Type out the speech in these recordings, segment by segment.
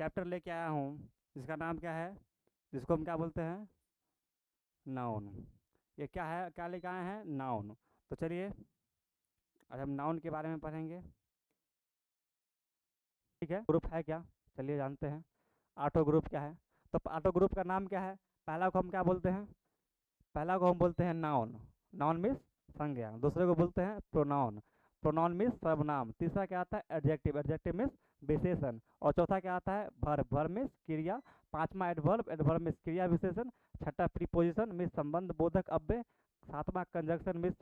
Chapter लेके आया हूँ जिसका नाम क्या है, जिसको हम क्या बोलते हैं, नाउन। ये क्या है, क्या लेके आए हैं, नाउन। तो चलिए आज हम नाउन के बारे में पढ़ेंगे। ठीक है, ग्रुप है क्या, चलिए जानते हैं। ऑटो ग्रुप क्या है। तो ऑटो ग्रुप का नाम क्या है। पहला को हम क्या बोलते हैं, पहला को हम बोलते हैं नाउन। नाउन मीन्स संज्ञा। दूसरे को बोलते हैं प्रोनाउन। प्रोनाउन मीन्स सर्वनाम। तीसरा क्या आता है, एडजेक्टिव। एडजेक्टिव मीन्स विशेषण। और चौथा क्या आता है, वर्ब। वर्ब मीन्स क्रिया। पांचवा एडवर्ब। एडवर्ब मीन्स क्रिया विशेषण। छठा प्रीपोजिशन मीन्स संबंध बोधक अव्यय। सातवां कंजंक्शन मीन्स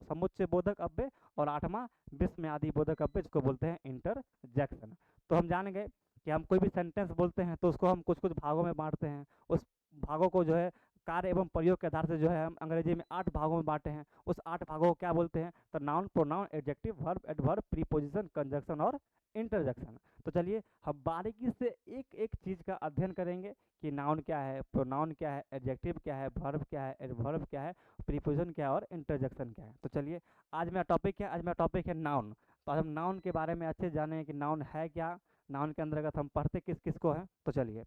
समुच्चय बोधक अव्यय। और आठवां विस्मयादि बोधक अव्यय, जिसको बोलते हैं इंटरजेक्शन। तो हम जान गए कि हम कोई भी सेंटेंस बोलते हैं तो उसको हम कुछ कुछ भागों में बांटते हैं। उस भागों को जो है कार्य एवं प्रयोग के आधार से जो है हम अंग्रेजी में 8 भागों में बांटे हैं। उस 8 भागों को क्या बोलते हैं, तो noun, pronoun, adjective, verb, adverb, preposition, conjunction और इंटरजेक्शन। तो चलिए हम बारीकी से एक एक चीज़ का अध्ययन करेंगे कि नाउन क्या है, प्रोनाउन क्या है, एडजेक्टिव क्या है, वर्ब क्या है, एडवर्ब क्या है, प्रीपोजिशन क्या है और इंटरजेक्शन क्या है। तो चलिए आज मेरा टॉपिक क्या है, आज मेरा टॉपिक है नाउन। तो आज हम नाउन के बारे में अच्छे जाने कि नाउन है क्या, नाउन के अंतर्गत हम पढ़ते किस किस को हैं। तो चलिए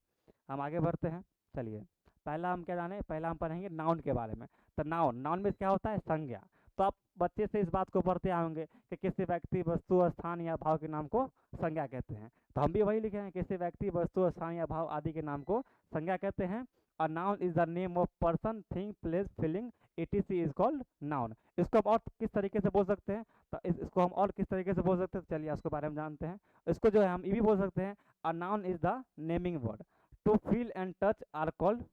हम आगे बढ़ते हैं। चलिए पहला हम क्या जाने, पहला हम पढ़ेंगे नाउन के बारे में। तो नाउन, नाउन में क्या होता है, संज्ञा। तो आप बच्चे से इस बात को पढ़ते आएंगे कि किसी व्यक्ति, वस्तु, स्थान या भाव के नाम को संज्ञा कहते हैं। तो हम भी वही लिखे हैं, किसी व्यक्ति, वस्तु, स्थान या भाव आदि के नाम को संज्ञा कहते हैं। और noun is the name of person, thing, place, feeling, etc is called noun. इसको हम और किस तरीके से बोल सकते हैं, तो इसको हम और किस तरीके से बोल सकते हैं, चलिए उसके बारे में जानते हैं। इसको जो है हम ये भी बोल सकते हैं, a noun is the naming word. To feel and touch are called,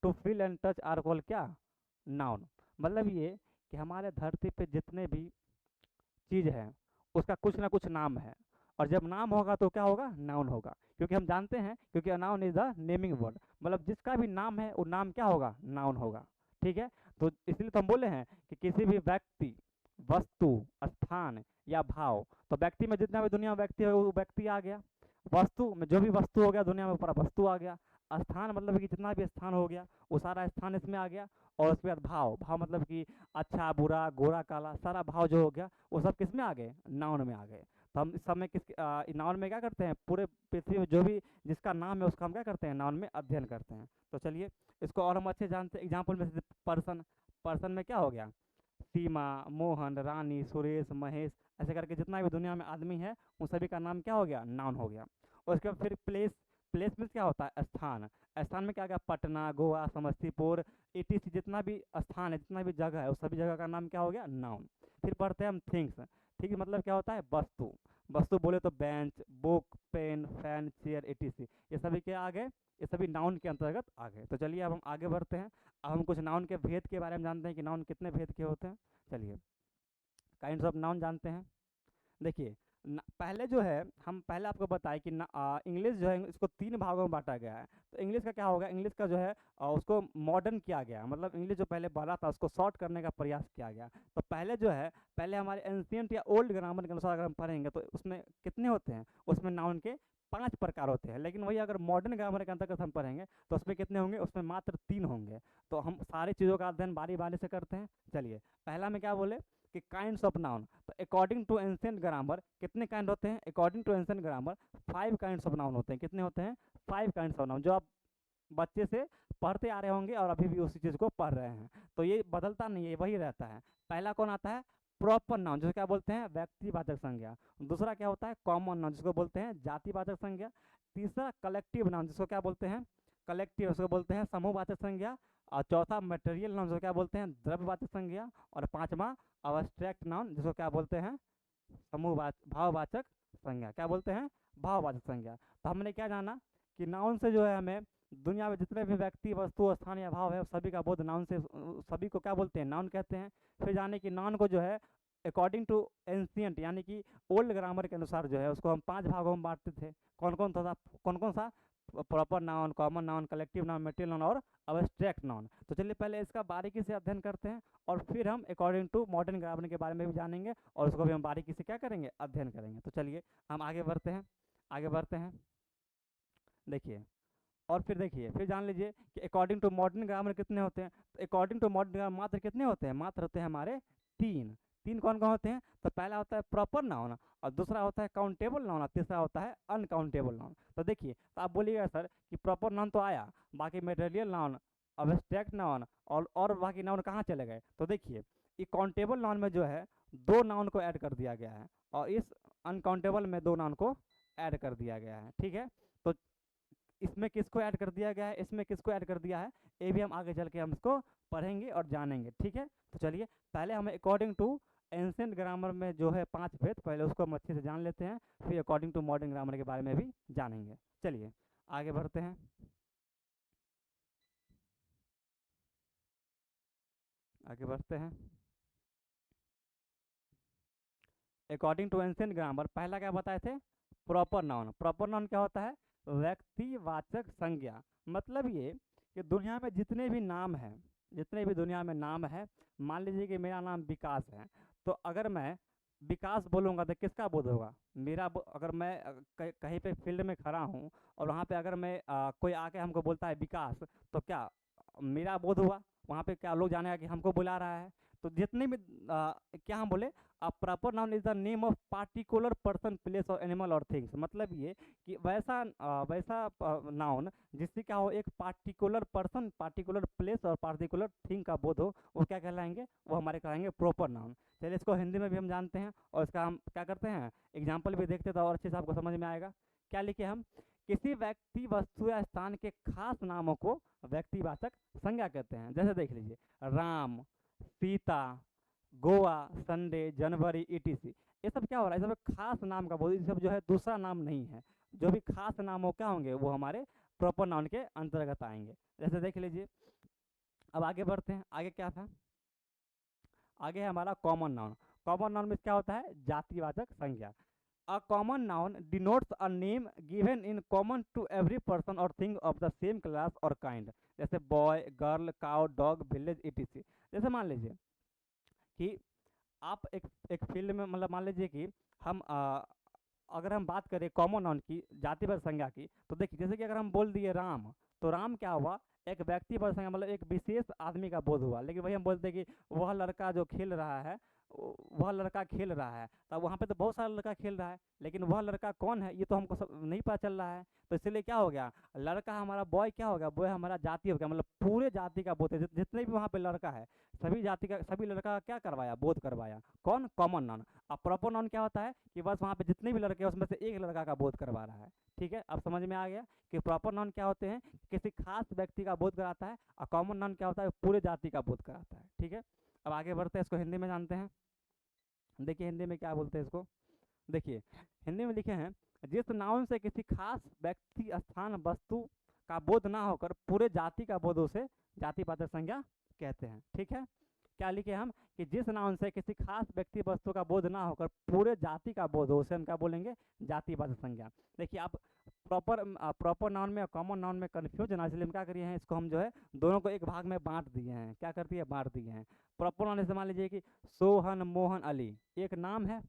to feel and touch are called क्या, नाउन। मतलब ये कि हमारे धरती पे जितने भी चीज़ है उसका कुछ ना कुछ नाम है। और जब नाम होगा तो क्या होगा, नाउन होगा। क्योंकि हम जानते हैं, क्योंकि noun is the naming word, मतलब जिसका भी नाम है वो नाम क्या होगा, नाउन होगा। ठीक है, तो इसलिए तो हम बोले हैं कि किसी भी व्यक्ति, वस्तु, स्थान या भाव। तो व्यक्ति में जितना भी दुनिया में व्यक्ति है वो व्यक्ति आ गया। वस्तु में जो भी वस्तु हो गया दुनिया में, पूरा वस्तु आ गया। स्थान मतलब कि जितना भी स्थान हो गया वो सारा स्थान इसमें आ गया। और उसके बाद भाव, भाव मतलब कि अच्छा, बुरा, गोरा, काला, सारा भाव जो हो गया वो सब किस में आ गए, नाउन में आ गए। तो हम इस समय नाउन में क्या करते हैं, पूरे पृथ्वी में जो भी जिसका नाम है उसका हम क्या करते हैं, नाउन में अध्ययन करते हैं। तो चलिए इसको और हम अच्छे जानते हैं। एग्जाम्पल में से पर्सन, पर्सन में क्या हो गया, सीमा, मोहन, रानी, सुरेश, महेश, ऐसे करके जितना भी दुनिया में आदमी है उन सभी का नाम क्या हो गया, नाउन हो गया। और उसके बाद फिर प्लेस, प्लेस में क्या होता है, स्थान। स्थान में क्या गया, पटना, गोवा, समस्तीपुर, etc जितना भी स्थान है, जितना भी जगह है उस सभी जगह का नाम क्या हो गया, नाउन। फिर पढ़ते हैं हम थिंग्स। ठीक है, मतलब क्या होता है, वस्तु। वस्तु बोले तो bench, book, pen, fan, chair, etc ये सभी के आ गए, ये सभी नाउन के अंतर्गत आ गए। तो चलिए अब हम आगे बढ़ते हैं। अब हम कुछ नाउन के भेद के बारे में जानते हैं कि नाउन कितने भेद के होते हैं। चलिए काइंड्स ऑफ नाउन जानते हैं। देखिए पहले जो है, हम पहले आपको बताएं कि इंग्लिश जो है इसको 3 भागों में बांटा गया है। तो इंग्लिश का क्या होगा, इंग्लिश का जो है उसको मॉडर्न किया गया, मतलब इंग्लिश जो पहले बना था उसको शॉर्ट करने का प्रयास किया गया। तो पहले जो है, पहले हमारे एंशियंट या ओल्ड ग्रामर के अनुसार अगर हम पढ़ेंगे तो उसमें कितने होते हैं, उसमें नाउन के 5 प्रकार होते हैं। लेकिन वही अगर मॉडर्न ग्रामर के अंतर्गत हम पढ़ेंगे तो उसमें कितने होंगे, उसमें मात्र 3 होंगे। तो हम सारी चीज़ों का अध्ययन बारी बारी से करते हैं। चलिए पहला में क्या बोले कि काइंड्स ऑफ नाउन। तो अकॉर्डिंग टू एंशिएंट ग्रामर कितने काइंड होते हैं, according to ancient grammar 5 kinds of noun होते हैं। कितने होते हैं, 5 काइंड्स ऑफ नाउन, जो आप बच्चे से पढ़ते आ रहे होंगे और अभी भी उसी चीज़ को पढ़ रहे हैं। तो ये बदलता नहीं है, वही रहता है। पहला कौन आता है, प्रॉपर नाउन, जिसको क्या बोलते हैं, व्यक्तिवाचक संज्ञा। दूसरा क्या होता है, कॉमन नाउन, जिसको बोलते हैं जातिवाचक संज्ञा। तीसरा कलेक्टिव नाउन, जिसको क्या बोलते हैं, कलेक्टिव, उसको बोलते हैं समूहवाचक संज्ञा। और चौथा मटेरियल नाउन, जिसको क्या बोलते हैं, द्रव्यवाचक संज्ञा। और पांचवा अब्स्ट्रैक्ट नाउन, जिसको क्या बोलते हैं, भाववाचक संज्ञा। क्या बोलते हैं, भाववाचक संज्ञा। तो हमने क्या जाना कि नाउन से जो है हमें दुनिया में जितने भी व्यक्ति, वस्तु, स्थान या भाव है सभी का बोध नाउन से, सभी को क्या बोलते हैं, नाउन कहते हैं। फिर जाने कि नाउन को जो है अकॉर्डिंग टू एंशियंट यानी कि ओल्ड ग्रामर के अनुसार जो है उसको हम 5 भागों में बांटते थे। कौन कौन सा, proper noun, common noun, collective noun, material noun और अब्स्ट्रैक्ट नाउन। तो चलिए पहले इसका बारीकी से अध्ययन करते हैं और फिर हम अकॉर्डिंग टू मॉडर्न ग्रामर के बारे में भी जानेंगे और उसको भी हम बारीकी से क्या करेंगे, अध्ययन करेंगे। तो चलिए हम आगे बढ़ते हैं, आगे बढ़ते हैं। देखिए और फिर देखिए, फिर जान लीजिए कि अकॉर्डिंग टू मॉडर्न ग्रामर कितने होते हैं। तो अकॉर्डिंग टू मॉडर्न ग्रामर मात्र कितने होते हैं, मात्र होते हैं हमारे 3। तीन कौन कौन होते हैं? तो पहला होता है प्रॉपर नाउन, और दूसरा होता है काउंटेबल नाउन, और तीसरा होता है अनकाउंटेबल नाउन। तो देखिए, तो आप बोलिएगा सर कि प्रॉपर नाउन तो आया, बाकी मेटेरियल नाउन, अब्स्ट्रैक्ट नाउन और बाकी नाउन कहाँ चले गए? तो देखिए, ये काउंटेबल नाउन में जो है दो नाउन को ऐड कर दिया गया है, और इस अनकाउंटेबल में दो नाउन को ऐड कर दिया गया है। ठीक है, तो इसमें किसको ऐड कर दिया गया है, इसमें किसको ऐड कर दिया है, ये भी हम आगे चल के हम इसको पढ़ेंगे और जानेंगे। ठीक है, तो चलिए पहले हम अकॉर्डिंग टू एंशिएंट ग्रामर में जो है 5 भेद, पहले उसको हम अच्छे से जान लेते हैं, फिर अकॉर्डिंग टू मॉडर्न ग्रामर के बारे में भी जानेंगे। चलिए आगे बढ़ते हैं। आगे बढ़ते हैं। अकॉर्डिंग टू एंशिएंट ग्रामर पहला क्या बताए थे? Proper noun. प्रॉपर नाउन क्या होता है? व्यक्तिवाचक संज्ञा। मतलब ये कि दुनिया में जितने भी नाम हैं, जितने भी दुनिया में नाम है, मान लीजिए कि मेरा नाम विकास है, तो अगर मैं विकास बोलूँगा तो किसका बोध होगा? मेरा अगर मैं कहीं पे फील्ड में खड़ा हूँ और वहाँ पे अगर मैं कोई आके हमको बोलता है विकास, तो क्या मेरा बोध हुआ? वहाँ पे क्या लोग जानेगा कि हमको बुला रहा है? तो जितने भी क्या हम बोले, proper noun is the name of particular person, place और एनिमल और थिंग्स। मतलब ये कि वैसा नाउन जिससे क्या हो, एक पार्टिकुलर पर्सन, पार्टिकुलर प्लेस और पार्टिकुलर थिंग का बोध हो, वो क्या कहलाएंगे? वो हमारे कहलाएंगे प्रॉपर नाउन। चलिए इसको हिंदी में भी हम जानते हैं, और इसका हम क्या करते हैं, एग्जाम्पल भी देखते तो और अच्छे से आपको समझ में आएगा। क्या लिखे हम? किसी व्यक्ति, वस्तु या स्थान के खास नामों को व्यक्तिवाचक संज्ञा कहते हैं। जैसे देख लीजिए, राम, सीता, गोवा, संडे, जनवरी, ईटीसी। ये सब क्या हो रहा है? ये सब खास नाम का बोध, ये सब जो है दूसरा नाम नहीं है। जो भी खास नाम हो क्या होंगे, वो हमारे प्रॉपर नाउन के अंतर्गत आएंगे। जैसे देख लीजिए, अब आगे बढ़ते हैं। आगे क्या था? आगे है हमारा कॉमन नाउन। कॉमन नाउन में क्या होता है? जातिवाचक संज्ञा। A common noun denotes a name given in common to every person or thing of the same class or kind. जैसे boy, girl, cow, dog, village, ETC. जैसे मान लीजिए कि आप एक फील्ड में, मतलब मान लीजिए कि हम अगर हम बात करें कॉमन नाउन की, जातिवाचक संज्ञा की, तो देखिए जैसे कि अगर हम बोल दिए राम, तो राम क्या हुआ? एक व्यक्तिवाचक संज्ञा, मतलब एक विशेष आदमी का बोध हुआ। लेकिन वही हम बोलते हैं कि वह लड़का जो खेल रहा है, वह लड़का खेल रहा है, तब वहाँ पे तो बहुत सारा लड़का खेल रहा है, लेकिन वह लड़का कौन है ये तो हमको सब नहीं पता चल रहा है। तो इसलिए क्या हो गया, लड़का हमारा बॉय क्या हो गया, बॉय हमारा जाति हो गया, मतलब पूरे जाति का बोध है, जितने भी वहाँ पे लड़का है, सभी जाति का, सभी लड़का का क्या करवाया? बोध करवाया। कौन? Common noun. अब प्रॉपर नाउन क्या होता है कि बस वहाँ पे जितने भी लड़के हैं उसमें से एक लड़का का बोध करवा रहा है। ठीक है, अब समझ में आ गया कि प्रॉपर नाउन क्या होते हैं, किसी खास व्यक्ति का बोध कराता है, और कॉमन नाउन क्या होता है? पूरे जाति का बोध कराता है। ठीक है, अब आगे बढ़ते हैं, इसको हिंदी में जानते हैं। देखिए हिंदी में क्या बोलते हैं इसको। देखिए हिंदी में लिखे हैं, जिस नाउन से किसी खास व्यक्ति, स्थान, वस्तु का बोध ना होकर पूरे जाति का बोध, उसे जातिवाचक संज्ञा कहते हैं। ठीक है, क्या लिखे हम कि जिस नाउन से किसी खास व्यक्ति, वस्तु का बोध ना होकर पूरे जाति का बोध हो, उसे हम क्या बोलेंगे? जातिवाचक संज्ञा। देखिए आप प्रॉपर नाउन में और कॉमन नाउन में कन्फ्यूज ना, इसलिए हम क्या करिए हैं, इसको हम जो है दोनों को एक भाग में बांट दिए हैं। क्या करती है? बांट दिए हैं। प्रॉपर नाउन से मान लीजिए कि सोहन, मोहन, अली एक नाम है,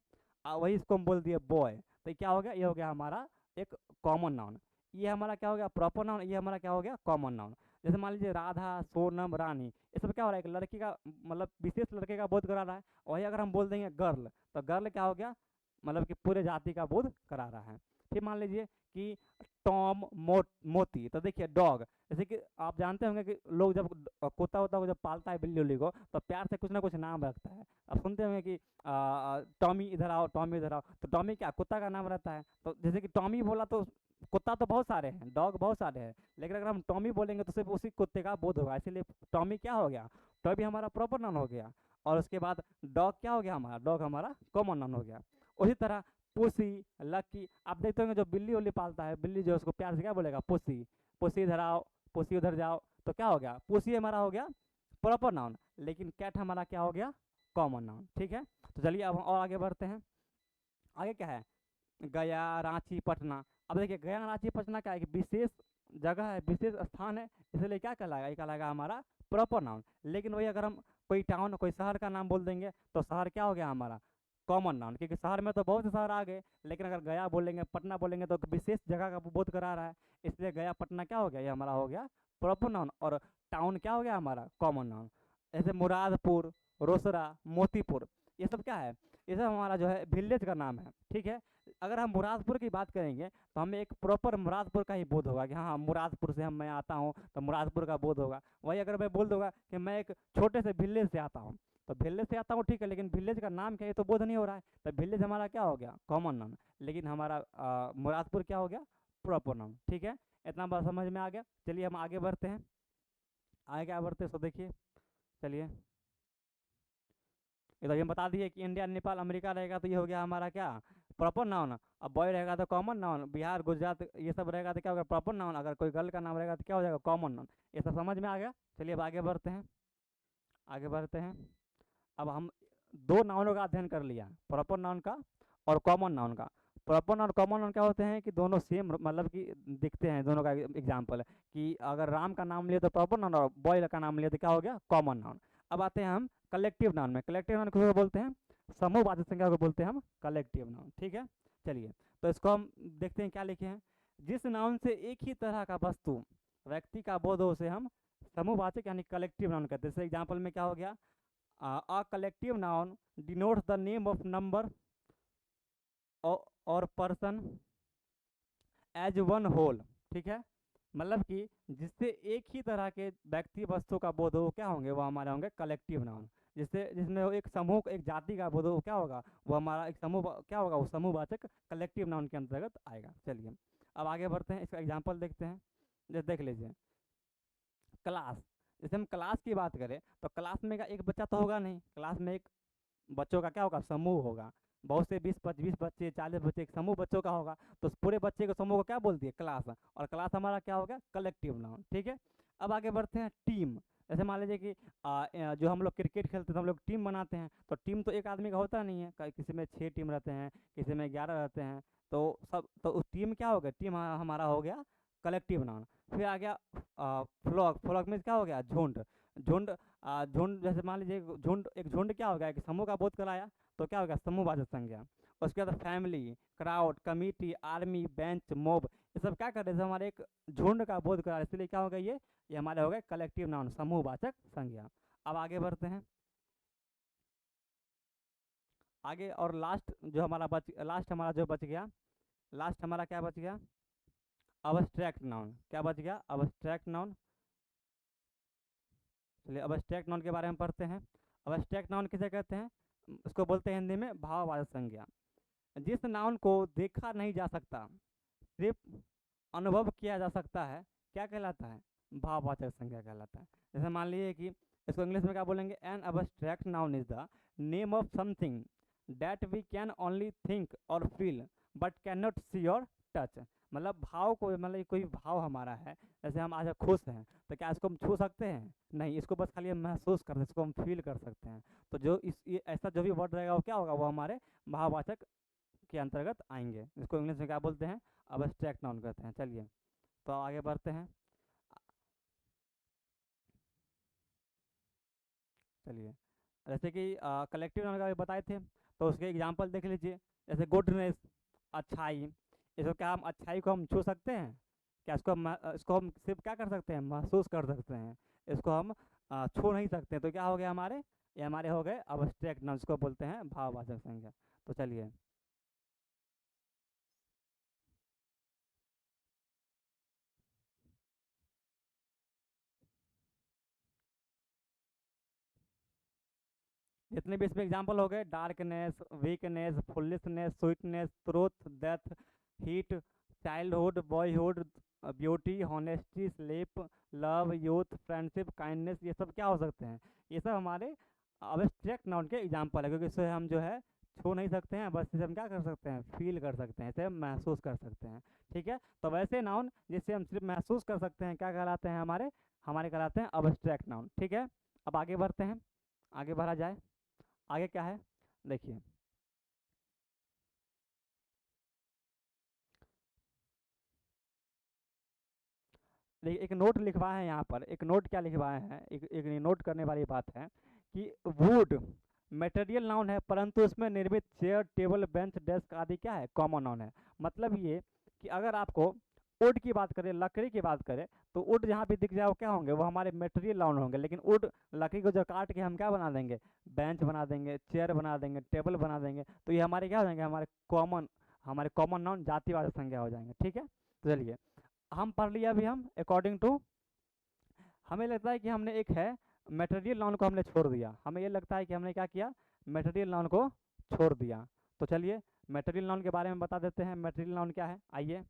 वही इसको हम बोल दिए बॉय, तो क्या हो गया? ये हो गया हमारा एक कॉमन नाउन। ये हमारा क्या हो गया? Proper noun. ये हमारा क्या हो गया? Common noun. जैसे मान लीजिए राधा, सोनम, रानी, ये सब क्या हो रहा है? एक लड़की का, मतलब विशेष लड़के का बोध करा रहा है। वही अगर हम बोल देंगे गर्ल, तो गर्ल क्या हो गया? मतलब कि पूरे जाति का बोध करा रहा है। फिर मान लीजिए कि टॉम, मोती, तो देखिए डॉग, जैसे कि आप जानते होंगे कि लोग जब कुत्ता वोत्ता को जब पालता है, बिल्ली उल्ली को, तो प्यार से कुछ ना कुछ नाम रखता है। आप सुनते होंगे कि टॉमी इधर आओ, टॉमी इधर आओ, तो टॉमी क्या कुत्ता का नाम रहता है? तो जैसे कि टॉमी बोला तो कुत्ता तो बहुत सारे हैं, डॉग बहुत सारे हैं, लेकिन अगर हम टॉमी बोलेंगे तो सिर्फ उसी कुत्ते का बोध होगा, इसीलिए टॉमी क्या हो गया? टॉमी हमारा प्रॉपर नाउन हो गया। और उसके बाद डॉग क्या हो गया हमारा? डॉग हमारा कॉमन नाउन हो गया। उसी तरह पुसी, लकी, आप देखते होंगे जो बिल्ली उल्ली पालता है, बिल्ली जो है उसको प्यार से क्या बोलेगा? पुसी। पुसी इधर आओ, पुसी उधर जाओ, तो क्या हो गया? पुसी हमारा हो गया प्रॉपर नाउन, लेकिन कैट हमारा क्या हो गया? Common noun. ठीक है, तो चलिए अब हम और आगे बढ़ते हैं। आगे क्या है? गया, रांची, पटना। अब देखिए गया, रांची, पटना क्या है? कि विशेष जगह है, विशेष स्थान है, इसलिए क्या कहलाएगा? ये कहलाएगा हमारा प्रॉपर नाउन। लेकिन वही अगर हम कोई टाउन, कोई शहर का नाम बोल देंगे, तो शहर क्या हो गया हमारा? कॉमन नाउन, क्योंकि शहर में तो बहुत से शहर आ गए, लेकिन अगर गया बोलेंगे, पटना बोलेंगे, तो विशेष जगह का बोध करा रहा है, इसलिए गया, पटना क्या हो गया? ये हमारा हो गया प्रॉपर नाउन। और टाउन क्या हो गया हमारा? Common noun. जैसे मुरादपुर, रोसड़ा, मोतीपुर, ये सब क्या है, ये सब हमारा जो है विलेज का नाम है, ठीक है। अगर हम मुरादपुर की बात करेंगे तो हमें एक प्रॉपर मुरादपुर का ही बोध होगा कि हाँ हाँ मुरादपुर से मैं आता हूँ, तो मुरादपुर का बोध होगा। वही अगर मैं बोल दूंगा कि मैं एक छोटे से विलेज से आता हूँ, तो विलेज से आता हूँ ठीक है, लेकिन विलेज का नाम क्या है ये तो बोध नहीं हो रहा है, तो विलेज हमारा क्या हो गया, कॉमन नाम, लेकिन हमारा मुरादपुर क्या हो गया, प्रॉपर नाम, ठीक है। इतना बात समझ में आ गया। चलिए हम आगे बढ़ते हैं, आगे क्या बढ़ते हैं, सो देखिए, चलिए इधर ये बता दिए कि इंडिया नेपाल अमेरिका रहेगा तो ये हो गया हमारा क्या, प्रॉपर नाउन। अब बॉय रहेगा तो कॉमन नाउन, बिहार गुजरात ये सब रहेगा तो क्या होगा, प्रॉपर नाउन। अगर कोई गर्ल का नाम रहेगा तो क्या हो जाएगा, कॉमन नाउन। ये सब समझ में आ गया। चलिए अब आगे बढ़ते हैं, आगे बढ़ते हैं। अब हम दो नाउनों का अध्ययन कर लिया, प्रॉपर नाउन का और कॉमन नाउन का। प्रॉपर नाउन कॉमन नाउन क्या होते हैं कि दोनों सेम मतलब कि दिखते हैं, दोनों का एग्जाम्पल है कि अगर राम का नाम लिए तो प्रॉपर नाउन और बॉय का नाम लिए तो क्या हो गया, कॉमन नाउन। अब आते हैं हम कलेक्टिव नाउन में। कलेक्टिव नाउन किसको बोलते हैं, समूहवाचक संज्ञा को बोलते हैं हम कलेक्टिव नाउन, ठीक है। चलिए तो इसको हम देखते हैं क्या लिखे हैं। जिस नाउन से एक ही तरह का वस्तु व्यक्ति का बोध हो उसे हम समूहवाचक यानी कलेक्टिव नाउन कहते हैं। जैसे एग्जाम्पल में क्या हो गया, a collective noun denotes the name of number or person as one whole, ठीक है। मतलब कि जिससे एक ही तरह के व्यक्ति वस्तु का बोध हो क्या होंगे, वो हमारे होंगे कलेक्टिव नाउन। जिससे जिसमें वो एक समूह एक जाति का बोध हो क्या होगा, वो हमारा एक समूह क्या होगा, वो समूहवाचक कलेक्टिव नाउन के अंतर्गत आएगा। चलिए अब आगे बढ़ते हैं, इसका एग्जाम्पल देखते हैं। जैसे देख लीजिए क्लास, जैसे हम क्लास की बात करें तो क्लास में का एक बच्चा तो होगा नहीं, क्लास में एक बच्चों का क्या होगा, समूह होगा। बहुत से 20-25 बच्चे 40 बच्चे एक समूह बच्चों का होगा, तो उस पूरे बच्चे के समूह को क्या बोलती है, क्लास। और क्लास हमारा क्या होगा, कलेक्टिव नाउन, ठीक है। अब आगे बढ़ते हैं, टीम। जैसे मान लीजिए कि जो हम लोग क्रिकेट खेलते हैं तो हम लोग टीम बनाते हैं, तो टीम तो एक आदमी का होता नहीं है, किसी में 6 टीम रहते हैं, किसी में 11 रहते हैं, तो सब तो उस टीम क्या हो गया, टीम हमारा हो गया कलेक्टिव नाउन। फिर आ गया फ्लॉक। फ्लॉक में क्या हो गया, झुंड। झुंड झुंड जैसे मान लीजिए झुंड, एक झुंड क्या हो गया, कि समूह का बोध कराया तो क्या हो गया, समूहवाचक संज्ञा। उसके बाद family, crowd, committee, army, bench, mob, ये सब क्या कर रहे थे, हमारे एक झुंड का बोध करा रहे, इसलिए क्या हो गया, ये हमारे हो गए कलेक्टिव नाउन, समूहवाचक संज्ञा। अब आगे बढ़ते हैं, आगे और लास्ट जो हमारा लास्ट हमारा जो बच गया, लास्ट हमारा क्या बच गया, अब्स्ट्रैक्ट नाउन। क्या बच गया, अब्स्ट्रैक्ट नाउन। चलिए अब्स्ट्रैक्ट नाउन के बारे में पढ़ते हैं। अब्स्ट्रैक्ट नाउन किसे कहते हैं, उसको बोलते हैं हिंदी में भाववाचक संज्ञा। जिस नाउन को देखा नहीं जा सकता, सिर्फ अनुभव किया जा सकता है, क्या कहलाता है, भाववाचक संज्ञा कहलाता है। जैसे मान लीजिए कि इसको इंग्लिश में क्या बोलेंगे, an abstract noun is the name of something that we can only think और feel but can not see और टच। मतलब भाव को, मतलब कोई भाव हमारा है, जैसे हम आज खुश हैं तो क्या इसको हम छू सकते हैं, नहीं, इसको बस खाली हम महसूस करते हैं, इसको हम फील कर सकते हैं। तो जो ये ऐसा जो भी वर्ड रहेगा वो क्या होगा, वो हमारे भाववाचक के अंतर्गत आएंगे। इसको इंग्लिश में क्या बोलते हैं, अब्स्ट्रैक्ट नाउन कहते हैं। चलिए तो आगे बढ़ते हैं, चलिए जैसे कि कलेक्टिव नाउन का बताए थे, तो उसके एग्जांपल देख लीजिए। जैसे गुडनेस, अच्छाई, इसको क्या हम अच्छाई को हम छू सकते हैं, क्या इसको हम सिर्फ क्या कर सकते हैं, महसूस कर सकते हैं, इसको हम छू नहीं सकते। तो क्या हो गया हमारे, ये हमारे हो गए अब्स्ट्रैक्ट नाउन, इसको बोलते हैं भाववाचक संज्ञा। तो चलिए जितने भी इसमें एग्जाम्पल हो गए, darkness, weakness, fullness, sweetness, truth, death, heat, childhood, boyhood, beauty, honesty, sleep, love, youth, friendship, kindness, ये सब क्या हो सकते हैं, ये सब हमारे अब्स्ट्रैक्ट नाउन के एग्जाम्पल है, क्योंकि इससे हम जो है छू नहीं सकते हैं, बस इसे हम क्या कर सकते हैं, फील कर सकते हैं, इसे हम महसूस कर सकते हैं, ठीक है। तो वैसे नाउन जिससे हम सिर्फ महसूस कर सकते हैं क्या कहलाते हैं, हमारे हमारे कहलाते हैं अब्स्ट्रैक्ट नाउन, ठीक है। अब आगे बढ़ते हैं, आगे बढ़ा जाए। आगे क्या है, देखिए देखिए एक नोट लिखवाए हैं यहाँ पर, एक नोट क्या लिखवाए हैं, एक नोट करने वाली बात है कि वुड मटेरियल नाउन है, परंतु उसमें निर्मित चेयर, टेबल, बेंच, डेस्क आदि क्या है, कॉमन नाउन है। मतलब ये कि अगर आपको वुड की बात करें, लकड़ी की बात करें, तो वुड जहाँ भी दिख जाए वो क्या होंगे, वो हमारे मटेरियल नाउन होंगे। लेकिन वुड, लकड़ी को जो काट के हम क्या बना देंगे, बेंच बना देंगे, चेयर बना देंगे, टेबल बना देंगे, तो ये हमारे क्या हो जाएंगे, हमारे कॉमन नाउन जातिवाचक संज्ञा हो जाएंगे। ठीक है, तो चलिए हम पढ़ लिया अभी हम अकॉर्डिंग टू। हमें लगता है कि हमने एक है मटेरियल नाउन को हमने छोड़ दिया, हमें ये लगता है कि हमने क्या किया, मटेरियल नाउन को छोड़ दिया। तो चलिए मटेरियल नाउन के बारे में बता देते हैं, मटेरियल नाउन क्या है। आइए,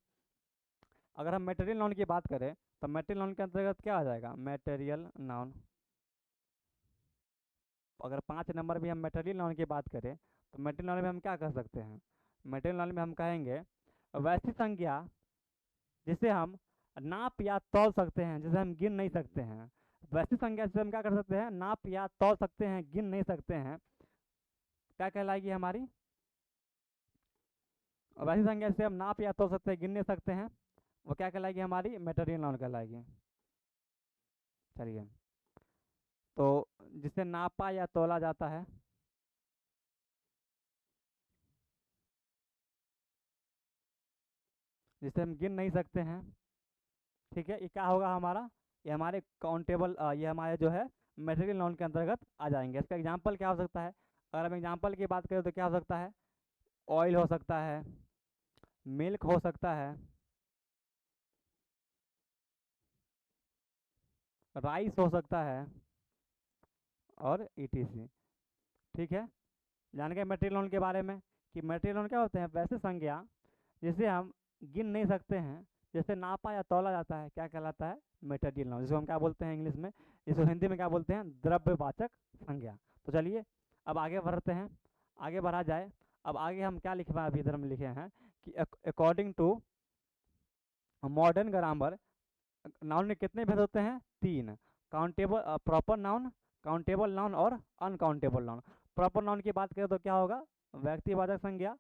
अगर हम मटेरियल नाउन की बात करें तो मटेरियल नाउन के अंतर्गत क्या आ जाएगा, मटेरियल नाउन। अगर 5 नंबर भी हम मटेरियल नाउन की बात करें तो मटेरियल नाउन में हम क्या कर सकते हैं, मटेरियल नाउन में हम कहेंगे वैसी संज्ञा जिसे हम नाप या तौल सकते हैं, जिसे हम गिन नहीं सकते हैं। वैसी संज्ञा जिसे हम क्या कर सकते हैं, नाप या तौल सकते हैं, गिन नहीं सकते हैं, क्या कहलाएगी हमारी, वैसी संज्ञा जिसे हम नाप या तौल सकते हैं, गिन नहीं सकते हैं, वो क्या कहलाएगी, हमारी मटेरियल नाउन कहलाएगी। चलिए, तो जिसे नापा या तौला जाता है, जिसे हम गिन नहीं सकते हैं, ठीक है, ये क्या होगा हमारा, ये हमारे काउंटेबल, ये हमारे जो है मटेरियल नाउन के अंतर्गत आ जाएंगे। इसका एग्जांपल क्या हो सकता है, अगर हम एग्जांपल की बात करें तो क्या हो सकता है, ऑयल हो सकता है, मिल्क हो सकता है, राइस हो सकता है, और ईटीसी। ठीक है, जान गए मटेरियल नाउन के बारे में कि मटेरियल नाउन क्या होते हैं, वैसे संज्ञा जिसे हम गिन नहीं सकते हैं, जैसे नापा या तौला जाता है, क्या कहलाता है, मटेरियल नाउन, जिसको हम क्या बोलते हैं इंग्लिश में, जिसको हिंदी में क्या बोलते हैं, द्रव्यवाचक संज्ञा। तो चलिए अब आगे बढ़ते हैं, आगे बढ़ा जाए। अब आगे हम क्या लिखे हैं, अभी इधर में लिखे हैं कि according to modern grammar noun में कितने भेद होते हैं, 3, countable, proper noun, countable noun और अनकाउंटेबल नाउन। प्रॉपर नाउन की बात करें तो क्या होगा, व्यक्तिवाचक संज्ञा,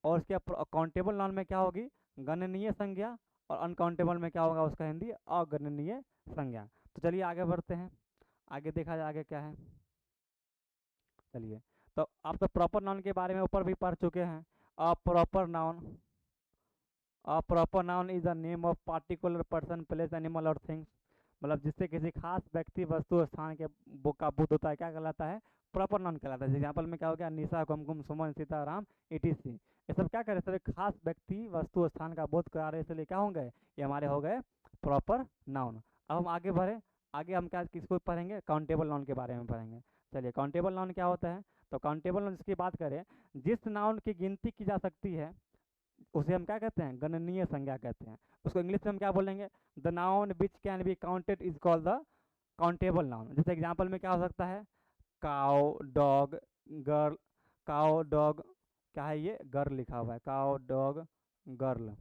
और उसके काउंटेबल नाउन में क्या होगी, गणनीय संज्ञा, और अनकाउंटेबल में क्या होगा उसका हिंदी, अगणनीय संज्ञा। तो चलिए आगे बढ़ते हैं, आगे देखा जाए आगे क्या है। चलिए, तो आप तो प्रॉपर नाउन के बारे में ऊपर भी पढ़ चुके हैं। Proper noun, proper noun is the name of particular person, place, animal और थिंग्स, मतलब जिससे किसी खास व्यक्ति, वस्तु, स्थान के का बुद्ध होता है, क्या कहलाता है, प्रॉपर नाउन कहलाता है। एग्जाम्पल में क्या हो गया, निशा, कुमकुम, सुमन, सीताराम, ईटीसी, ये सब क्या करे, सब एक खास व्यक्ति, वस्तु, स्थान का बोध करा रहे, इसलिए क्या होंगे, ये हमारे हो गए प्रॉपर नाउन। अब हम आगे बढ़े, आगे हम क्या किसको पढ़ेंगे, काउंटेबल नाउन के बारे में पढ़ेंगे। चलिए काउंटेबल नाउन क्या होता है, तो काउंटेबल नाउन जिसकी बात करें, जिस नाउन की गिनती की जा सकती है उसे हम क्या कहते हैं, गणनीय संज्ञा कहते हैं। उसको इंग्लिश में हम क्या बोलेंगे, the noun which can be counted is called the countable noun. जैसे एग्जांपल में क्या हो सकता है, cow, dog, girl, cow, dog, क्या है ये, गर्ल लिखा हुआ है, काउ, डॉग, गर्ल।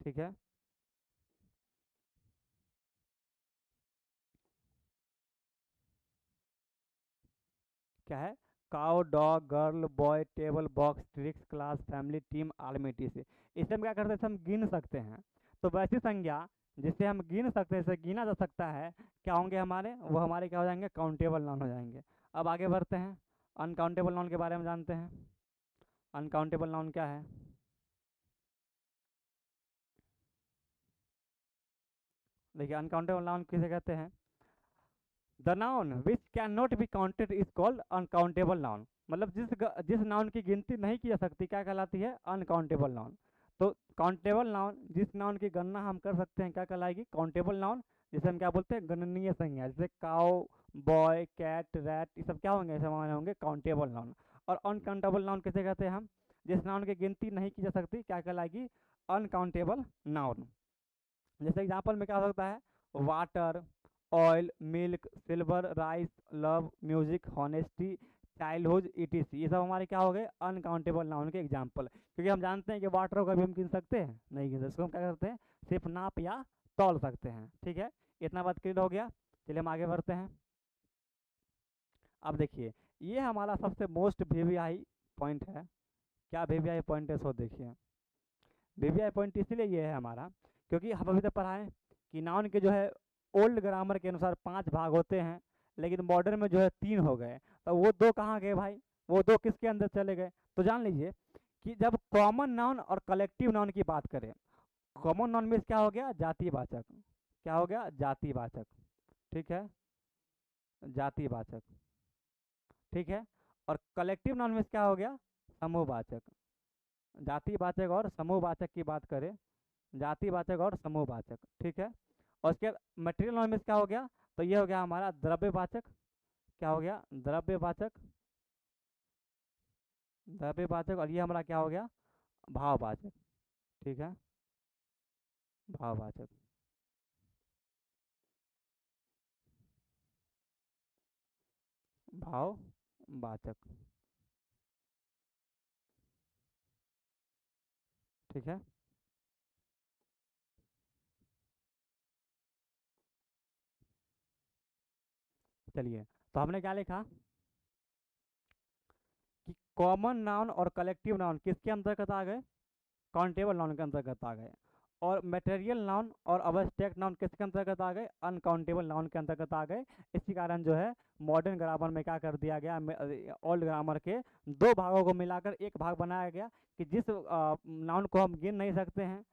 ठीक है, क्या है, cow, dog, girl, boy, table, box, tricks, class, family, team, आलमिटी से, इसे हम क्या करते हैं, इसे हम गिन सकते हैं। तो वैसी संज्ञा जिसे हम गिन सकते हैं, इसे गिना जा सकता है, क्या होंगे हमारे, वो हमारे क्या हो जाएंगे, काउंटेबल नाउन हो जाएंगे। अब आगे बढ़ते हैं, अनकाउंटेबल नाउन के बारे में जानते हैं। अनकाउंटेबल नाउन क्या है, देखिए अनकाउंटेबल नाउन किसे कहते हैं, the noun which can not be counted is called uncountable noun, मतलब जिस नाउन की गिनती नहीं की जा सकती, क्या कहलाती है, अनकाउंटेबल नाउन। तो काउंटेबल नाउन, जिस नाउन की गणना हम कर सकते हैं, क्या कहलाएगी, काउंटेबल नाउन, जिसे हम क्या बोलते हैं, गणनीय संज्ञा, जैसे काउ, बॉय, कैट, रैट, ये सब क्या होंगे, ऐसे हमारे होंगे काउंटेबल नाउन। और अनकाउंटेबल नाउन किसे कहते हैं हम, जिस नाउन की गिनती नहीं की जा सकती, क्या कहलाएगी, अनकाउंटेबल नाउन। जैसे एग्जाम्पल में क्या हो सकता है, water, oil, milk, silver, rice, love, music, honesty, childhood, etc, ये सब हमारे क्या हो गए, अनकाउंटेबल नाउन के एग्जाम्पल। क्योंकि हम जानते हैं कि वाटर को कभी हम गिन सकते हैं, नहीं गिन सकते, इसको हम क्या करते हैं, सिर्फ नाप या तौल सकते हैं। ठीक है, इतना बात क्लियर हो गया, चलिए हम आगे बढ़ते हैं। अब देखिए, ये हमारा सबसे मोस्ट वीवीआई पॉइंट है। क्या वीवीआई पॉइंट है, सो देखिए, वीवीआई पॉइंट इसलिए ये है हमारा, क्योंकि हम अभी तक पढ़ाएं कि नाउन के जो है ओल्ड ग्रामर के अनुसार 5 भाग होते हैं, लेकिन मॉडर्न में जो है 3 हो गए। तो वो 2 कहाँ गए भाई, वो 2 किसके अंदर चले गए, तो जान लीजिए कि जब कॉमन नाउन और कलेक्टिव नाउन की बात करें, कॉमन नाउन मीन्स क्या हो गया, जातिवाचक। क्या हो गया, जातिवाचक। ठीक है, जातिवाचक। ठीक है। और कलेक्टिव नाउन मीन्स क्या हो गया, समूहवाचक। जातिवाचक और समूहवाचक की बात करें, जातिवाचक और समूहवाचक। ठीक है। और उसके बाद मटेरियल नाउन मीन्स क्या हो गया, तो ये हो गया हमारा द्रव्यवाचक। क्या हो गया, द्रव्यवाचक। द्रव्यवाचक। और ये हमारा क्या हो गया, भाववाचक। ठीक है, भाववाचक। भाववाचक। ठीक है। चलिए, तो हमने क्या लिखा कि कॉमन नाउन और कलेक्टिव नाउन किसके अंतर्गत आ गए, काउंटेबल नाउन के अंतर्गत आ गए। और मटेरियल नाउन और अब्स्ट्रैक्ट नाउन किसके अंतर्गत आ गए, अनकाउंटेबल नाउन के अंतर्गत आ गए। इसी कारण जो है मॉडर्न ग्रामर में क्या कर दिया गया, ओल्ड ग्रामर के दो भागों को मिलाकर एक भाग बनाया गया कि जिस नाउन को हम गिन नहीं सकते हैं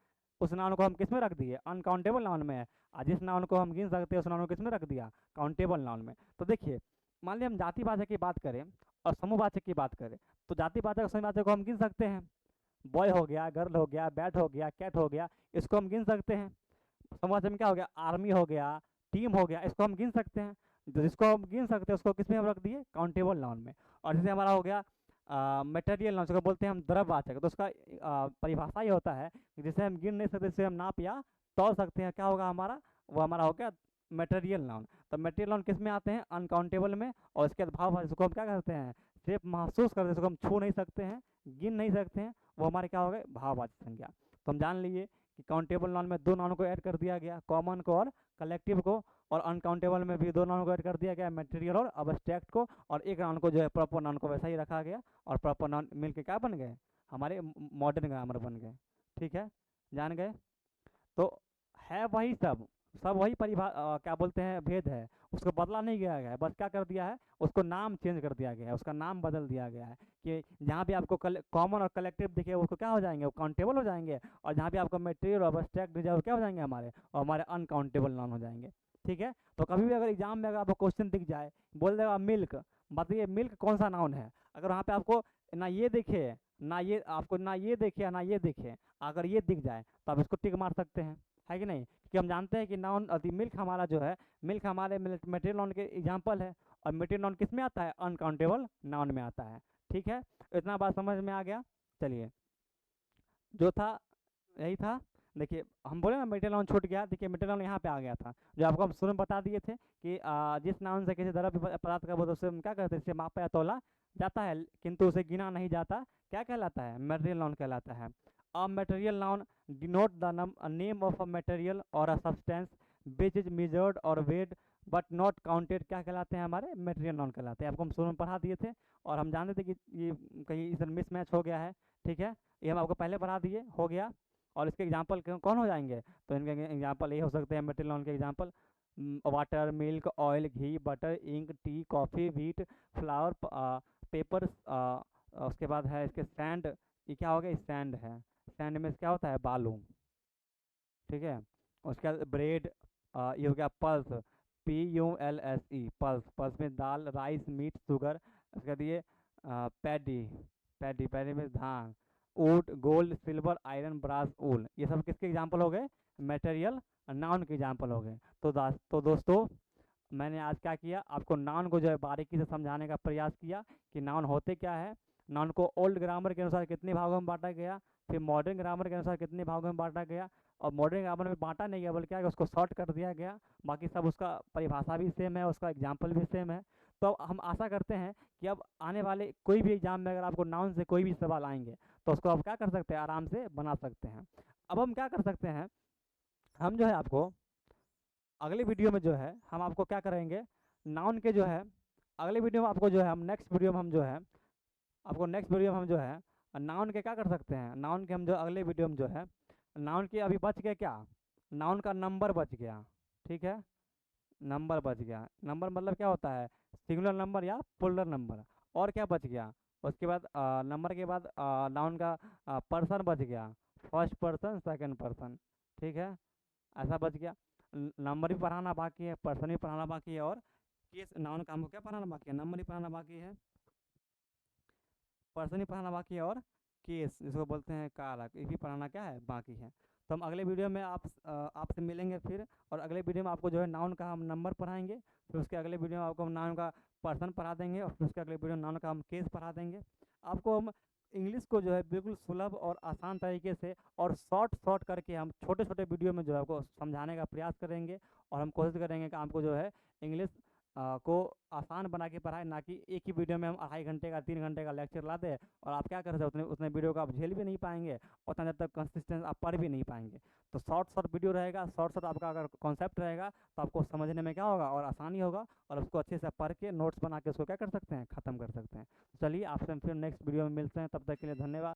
उस नाउन को हम किस में रख दिए, अनकाउंटेबल नाउन में। और जिस नाउन को हम गिन सकते हैं उस नाउन को किस में रख दिया, काउंटेबल नाउन में। तो देखिए, मान लिया हम जातिवाचक की बात करें और समूहवाचक की बात करें, तो जातिवाचक और समूहवाचक को हम गिन सकते हैं। बॉय हो गया, गर्ल हो गया, बैट हो गया, कैट हो गया, इसको हम गिन सकते हैं। समाज में क्या हो गया, आर्मी हो गया, टीम हो गया, इसको हम गिन सकते हैं। तो जिसको हम गिन सकते हैं उसको किस में हम रख दिए, काउंटेबल नाउन में। और जैसे हमारा हो गया मटेरियल नाउन, जिसको बोलते हैं हम द्रव्यवाचक, तो उसका परिभाषा ये होता है कि जिसे हम गिन नहीं सकते, जिसे हम नाप या तौल सकते हैं, क्या होगा हमारा, वो हमारा हो गया मटेरियल नाउन। तो मटेरियल नाउन किस में आते हैं, अनकाउंटेबल में। और इसके बाद भाव, जिसको हम क्या करते हैं, सिर्फ महसूस करते हैं, जिसको हम छू नहीं सकते हैं, गिन नहीं सकते हैं, वो हमारे क्या हो गए, भाववाचक संज्ञा। तो हम जान लीजिए कि काउंटेबल नाउन में दो नाउन को ऐड कर दिया गया, कॉमन को और कलेक्टिव को। और अनकाउंटेबल में भी दो नाउन को ऐड कर दिया गया, मटेरियल और अब्स्ट्रैक्ट को। और एक नाउन को जो है प्रॉपर नाउन को वैसा ही रखा गया। और प्रॉपर नाउन मिल के क्या बन गए, हमारे मॉडर्न ग्रामर बन गए। ठीक है, जान गए। तो है वही सब वही क्या बोलते हैं, भेद है। उसको बदला नहीं गया है, बस क्या कर दिया है, उसको नाम चेंज कर दिया गया है, उसका नाम बदल दिया गया है कि जहाँ भी आपको कॉमन और कलेक्टिव दिखे उसको क्या हो जाएंगे, वो काउंटेबल हो जाएंगे। और जहाँ भी आपको मटेरियल और अब्स्ट्रैक्ट दिख जाए वो क्या हो जाएंगे हमारे, और हमारे अनकाउंटेबल नाउन हो जाएंगे। ठीक है। तो कभी भी अगर एग्जाम में अगर आपको क्वेश्चन दिख जाए, बोल देगा मिल्क, बताइए मिल्क कौन सा नाउन है। अगर वहाँ पे आपको ना ये दिखे, ना ये आपको, ना ये देखे ना ये दिखे, अगर ये दिख जाए तो आप इसको टिक मार सकते हैं, है कि नहीं। क्योंकि हम जानते हैं कि नाउन मिल्क हमारा जो है, मिल्क हमारे मटेरियल नाउन के एग्जाम्पल है। और मटेरियल नाउन किस में आता है, अनकाउंटेबल नाउन में आता है। ठीक है, इतना बात समझ में आ गया। चलिए, जो था यही था। देखिए, हम बोले ना मटेरियल नाउन छूट गया, देखिए मटेरियल नाउन यहाँ पे आ गया था, जो आपको हम शुरू में बता दिए थे कि जिस नाउन से किसी द्रव्य पदार्थ का बोध उसे हम क्या करते हैं, इसे मापा या तोला जाता है किंतु उसे गिना नहीं जाता, क्या कहलाता है, मटेरियल नाउन कहलाता है। A material noun denote the name of a material or a substance which is measured or weighed but not counted, क्या कहलाते हैं, हमारे मटेरियल नाउन कहलाते हैं। आपको हम शुरू में पढ़ा दिए थे और हम जानते थे कि ये कहीं इधर मिसमैच हो गया है। ठीक है, ये हम आपको पहले पढ़ा दिए, हो गया। और इसके एग्जाम्पल कौन हो जाएंगे, तो इनके एग्जाम्पल ये हो सकते हैं, मटेरियल नाउन के example water, milk, oil, ghee, butter, ink, tea, coffee, wheat, flour, paper. उसके बाद है इसके सैंड, ये क्या हो गया, सैंड है। सैंड में क्या होता है, बालू। ठीक है। उसके बाद ब्रेड, ये हो गया पल्स, PULSE, पल्स। पल्स में दाल, राइस, मीट, शुगर। उसके बाद ये पैडी, पैडी, पैडी में धान। Wood, gold, silver, iron, brass, wool, ये सब किसके एग्जाम्पल हो गए, मटेरियल नाउन के एग्जाम्पल हो गए। तो दोस्तों, मैंने आज क्या किया, आपको नाउन को जो है बारीकी से समझाने का प्रयास किया कि नाउन होते क्या है, नाउन को ओल्ड ग्रामर के अनुसार कितने भागों में बांटा गया, फिर मॉडर्न ग्रामर के अनुसार कितने भागों में बांटा गया। और मॉडर्न ग्रामर में बांटा नहीं गया बल्कि क्या है, उसको शॉर्ट कर दिया गया। बाकी सब उसका परिभाषा भी सेम है, उसका एग्जाम्पल भी सेम है। तो अब हम आशा करते हैं कि अब आने वाले कोई भी एग्जाम में अगर आपको नाउन से कोई भी सवाल आएंगे तो उसको आप क्या कर सकते हैं, आराम से बना सकते हैं। अब हम क्या कर सकते हैं, हम जो है आपको अगले वीडियो में जो है हम आपको क्या करेंगे, नाउन के जो है अगले वीडियो में आपको जो है हम नेक्स्ट वीडियो में हम जो है आपको नेक्स्ट वीडियो में हम जो है नाउन के क्या कर सकते हैं, नाउन के हम जो अगले वीडियो में जो है नाउन के अभी बच गए क्या, नाउन का नंबर बच गया। ठीक है, नंबर बच गया। नंबर मतलब क्या होता है, सिंगुलर नंबर या पुलर नंबर। और क्या बच गया, उसके बाद नंबर के बाद नाउन का पर्सन बच गया, फर्स्ट पर्सन, सेकंड पर्सन। ठीक है, ऐसा बच गया। नंबर भी पढ़ाना बाकी है, पर्सन भी पढ़ाना बाकी है, और केस नाउन का हमको क्या पढ़ाना बाकी है, नंबर ही पढ़ाना बाकी है, पर्सन ही पढ़ाना बाकी है, और केस जिसको बोलते हैं कारक, ये भी पढ़ाना क्या है बाकी है। तो हम अगले वीडियो में आपसे मिलेंगे फिर, और अगले वीडियो में आपको जो है नाउन का हम नंबर पढ़ाएंगे, फिर उसके अगले वीडियो में आपको हम नाउन का पर्सन पढ़ा देंगे, और फिर उसके अगले वीडियो में नाउन का हम केस पढ़ा देंगे। आपको हम इंग्लिश को जो है बिल्कुल सुलभ और आसान तरीके से और शॉर्ट शॉर्ट करके हम छोटे छोटे वीडियो में जो है आपको समझाने का प्रयास करेंगे, और हम कोशिश करेंगे कि आपको जो है इंग्लिश को आसान बना के पढ़ाए, ना कि एक ही वीडियो में हम 2.5 घंटे का 3 घंटे का लेक्चर ला दें और आप क्या कर सकते उतने उतने वीडियो को आप झेल भी नहीं पाएंगे, उतना देर तक कंसिस्टेंस आप पढ़ भी नहीं पाएंगे। तो शॉर्ट शॉर्ट वीडियो रहेगा, शॉर्ट शॉर्ट आपका अगर कॉन्सेप्ट रहेगा तो आपको समझने में क्या होगा और आसानी होगा, और उसको अच्छे से पढ़ के नोट्स बना के उसको क्या कर सकते हैं, ख़त्म कर सकते हैं। चलिए आपसे हम फिर नेक्स्ट वीडियो में मिलते हैं, तब तक के लिए धन्यवाद।